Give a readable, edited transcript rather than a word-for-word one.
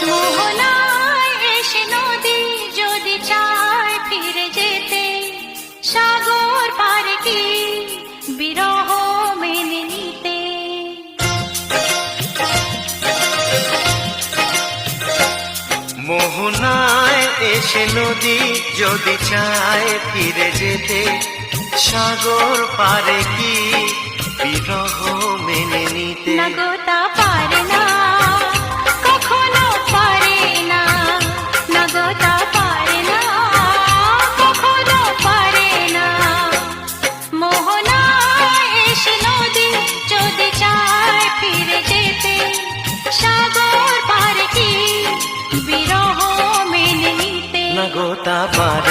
মোহনায় এসে নদী যদি চায় ফিরে যেতে, সাগর পারে কি বিরহ মেনে নিতে। মোহনায় এসে নদী যদি চায় ফিরে যেতে, সাগর পারে কি বিরহ মেনে নিতে। না গো তা পারে না, কখনো পারে না। না গো তা পারে না, কখনো পারে না। মোহনায় এসে নদী যদি চায় ফিরে যেতে, সাগর পারে কি বিরহ মেনে নিতে। না গো তা পারে